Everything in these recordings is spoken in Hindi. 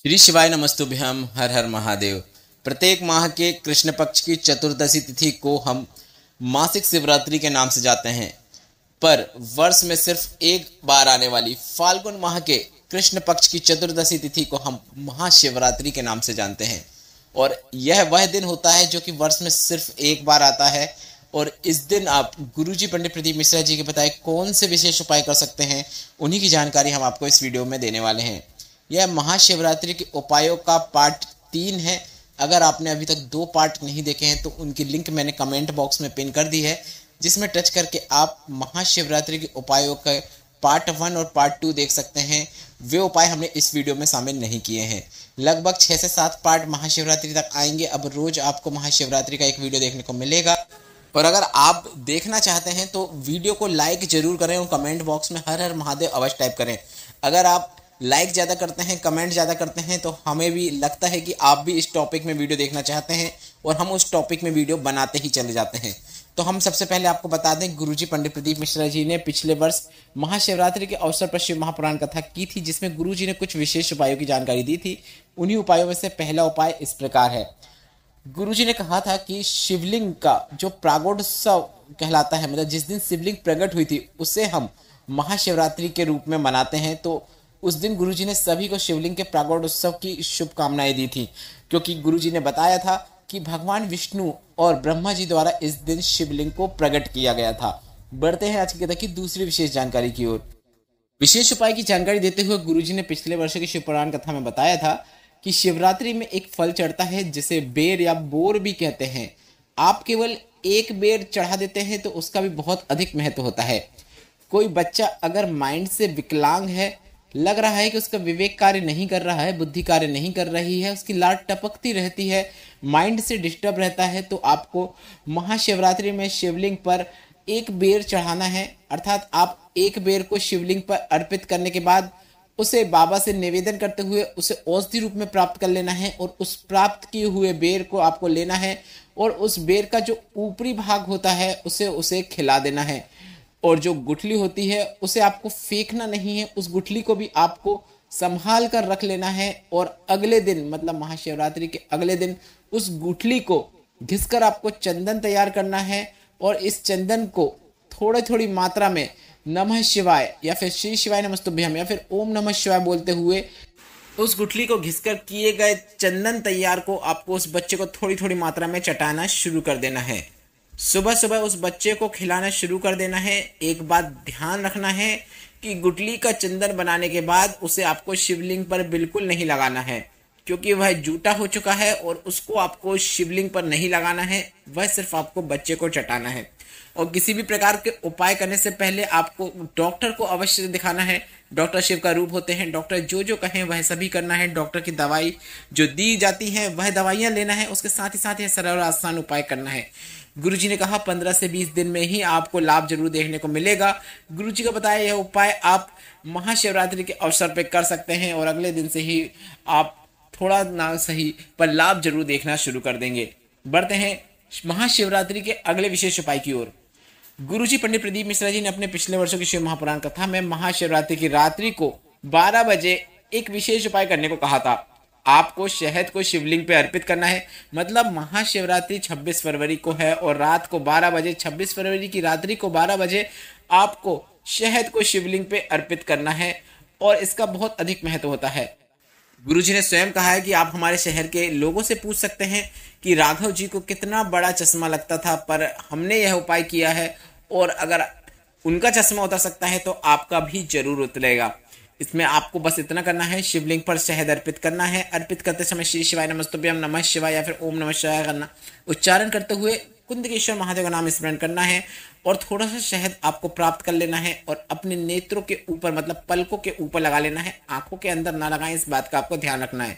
श्री शिवाय नमस्तुभ्यम। हर हर महादेव। प्रत्येक माह के कृष्ण पक्ष की चतुर्दशी तिथि को हम मासिक शिवरात्रि के नाम से जाते हैं, पर वर्ष में सिर्फ एक बार आने वाली फाल्गुन माह के कृष्ण पक्ष की चतुर्दशी तिथि को हम महाशिवरात्रि के नाम से जानते हैं। और यह वह दिन होता है जो कि वर्ष में सिर्फ एक बार आता है। और इस दिन आप गुरुजी पंडित प्रदीप मिश्रा जी के बताए कौन से विशेष उपाय कर सकते हैं, उन्हीं की जानकारी हम आपको इस वीडियो में देने वाले हैं। यह महाशिवरात्रि के उपायों का पार्ट 3 है। अगर आपने अभी तक 2 पार्ट नहीं देखे हैं तो उनकी लिंक मैंने कमेंट बॉक्स में पिन कर दी है, जिसमें टच करके आप महाशिवरात्रि के उपायों का पार्ट 1 और पार्ट 2 देख सकते हैं। वे उपाय हमने इस वीडियो में शामिल नहीं किए हैं। लगभग 6 से 7 पार्ट महाशिवरात्रि तक आएंगे। अब रोज आपको महाशिवरात्रि का एक वीडियो देखने को मिलेगा। और अगर आप देखना चाहते हैं तो वीडियो को लाइक जरूर करें और कमेंट बॉक्स में हर हर महादेव अवश्य टाइप करें। अगर आप लाइक ज़्यादा करते हैं, कमेंट ज़्यादा करते हैं, तो हमें भी लगता है कि आप भी इस टॉपिक में वीडियो देखना चाहते हैं और हम उस टॉपिक में वीडियो बनाते ही चले जाते हैं। तो हम सबसे पहले आपको बता दें, गुरुजी पंडित प्रदीप मिश्रा जी ने पिछले वर्ष महाशिवरात्रि के अवसर पर शिव महापुराण कथा की थी, जिसमें गुरुजी ने कुछ विशेष उपायों की जानकारी दी थी। उन्हीं उपायों में से पहला उपाय इस प्रकार है। गुरुजी ने कहा था कि शिवलिंग का जो प्रागोत्सव कहलाता है, मतलब जिस दिन शिवलिंग प्रकट हुई थी, उसे हम महाशिवरात्रि के रूप में मनाते हैं। तो उस दिन गुरुजी ने सभी को शिवलिंग के प्रागोत्सव की शुभकामनाएं दी थी, क्योंकि गुरुजी ने बताया था कि भगवान विष्णु और ब्रह्मा जी द्वारा इस दिन शिवलिंग को प्रकट किया गया था। बढ़ते हैं आज की कथा की दूसरी विशेष जानकारी की ओर। विशेष उपाय की जानकारी देते हुए गुरुजी ने पिछले वर्ष की शिवपुराण कथा में बताया था कि शिवरात्रि में एक फल चढ़ता है जिसे बेर या बोर भी कहते हैं। आप केवल एक बेर चढ़ा देते हैं तो उसका भी बहुत अधिक महत्व होता है। कोई बच्चा अगर माइंड से विकलांग है, लग रहा है कि उसका विवेक कार्य नहीं कर रहा है, बुद्धि कार्य नहीं कर रही है, उसकी लाट टपकती रहती है, माइंड से डिस्टर्ब रहता है, तो आपको महाशिवरात्रि में शिवलिंग पर एक बेर चढ़ाना है। अर्थात आप एक बेर को शिवलिंग पर अर्पित करने के बाद उसे बाबा से निवेदन करते हुए उसे औषधि रूप में प्राप्त कर लेना है और उस प्राप्त किए हुए बेर को आपको लेना है और उस बेर का जो ऊपरी भाग होता है उसे खिला देना है। और जो गुठली होती है उसे आपको फेंकना नहीं है, उस गुठली को भी आपको संभाल कर रख लेना है। और अगले दिन, मतलब महाशिवरात्रि के अगले दिन, उस गुठली को घिसकर आपको चंदन तैयार करना है और इस चंदन को थोड़ी थोड़ी मात्रा में नमः शिवाय या फिर श्री शिवाय नमस्तुभ्यम या फिर ओम नमः शिवाय बोलते हुए उस गुठली को घिसकर किए गए चंदन तैयार को आपको उस बच्चे को थोड़ी थोड़ी मात्रा में चटाना शुरू कर देना है। सुबह सुबह उस बच्चे को खिलाना शुरू कर देना है। एक बात ध्यान रखना है कि गुठली का चंदन बनाने के बाद उसे आपको शिवलिंग पर बिल्कुल नहीं लगाना है, क्योंकि वह जूटा हो चुका है और उसको आपको शिवलिंग पर नहीं लगाना है, वह सिर्फ आपको बच्चे को चटाना है। और किसी भी प्रकार के उपाय करने से पहले आपको डॉक्टर को अवश्य दिखाना है। डॉक्टर शिव का रूप होते हैं, डॉक्टर जो कहें वह सभी करना है। डॉक्टर की दवाई जो दी जाती है वह दवाइयाँ लेना है, उसके साथ ही साथ यह सरल और आसान उपाय करना है। गुरुजी ने कहा 15 से 20 दिन में ही आपको लाभ जरूर देखने को मिलेगा। गुरुजी का बताया यह उपाय आप महाशिवरात्रि के अवसर पर कर सकते हैं और अगले दिन से ही आप थोड़ा ना सही पर लाभ जरूर देखना शुरू कर देंगे। बढ़ते हैं महाशिवरात्रि के अगले विशेष उपाय की ओर। गुरुजी पंडित प्रदीप मिश्रा जी ने अपने पिछले वर्षों की शिव महापुराण कथा में महाशिवरात्रि की रात्रि को 12 बजे एक विशेष उपाय करने को कहा था। आपको शहद को शिवलिंग पे अर्पित करना है। मतलब महाशिवरात्रि 26 फरवरी को है और रात को 12 बजे, 26 फरवरी की रात्रि को 12 बजे आपको शहद को शिवलिंग पे अर्पित करना है और इसका बहुत अधिक महत्व होता है। गुरुजी ने स्वयं कहा है कि आप हमारे शहर के लोगों से पूछ सकते हैं कि राघव जी को कितना बड़ा चश्मा लगता था, पर हमने यह उपाय किया है और अगर उनका चश्मा उतर सकता है तो आपका भी जरूर उतरेगा। इसमें आपको बस इतना करना है, शिवलिंग पर शहद अर्पित करना है। अर्पित करते समय श्री शिवाय नमस्तुभ्यम, नमः शिवाय या फिर ओम नमः शिवाय करना, उच्चारण करते हुए कुंदकेश्वर महादेव का नाम स्मरण करना है और थोड़ा सा शहद आपको प्राप्त कर लेना है और अपने नेत्रों के ऊपर, मतलब पलकों के ऊपर लगा लेना है। आंखों के अंदर ना लगाएं, इस बात का आपको ध्यान रखना है,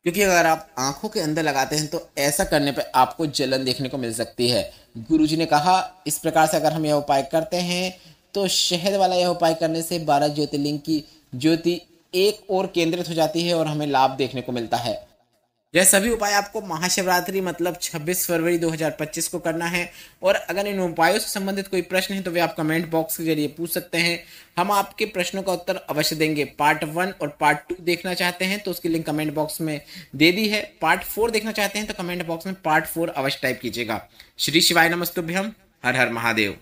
क्योंकि अगर आप आंखों के अंदर लगाते हैं तो ऐसा करने पर आपको जलन देखने को मिल सकती है। गुरुजी ने कहा इस प्रकार से अगर हम यह उपाय करते हैं तो शहद वाला यह उपाय करने से 12 ज्योतिर्लिंग की ज्योति एक और केंद्रित हो जाती है और हमें लाभ देखने को मिलता है। यह सभी उपाय आपको महाशिवरात्रि मतलब 26 फरवरी 2025 को करना है। और अगर इन उपायों से संबंधित कोई प्रश्न है तो वे आप कमेंट बॉक्स के जरिए पूछ सकते हैं, हम आपके प्रश्नों का उत्तर अवश्य देंगे। पार्ट 1 और पार्ट 2 देखना चाहते हैं तो उसकी लिंक कमेंट बॉक्स में दे दी है। पार्ट 4 देखना चाहते हैं तो कमेंट बॉक्स में पार्ट 4 अवश्य टाइप कीजिएगा। श्री शिवाय नमस्तुभ्यम। हर हर महादेव।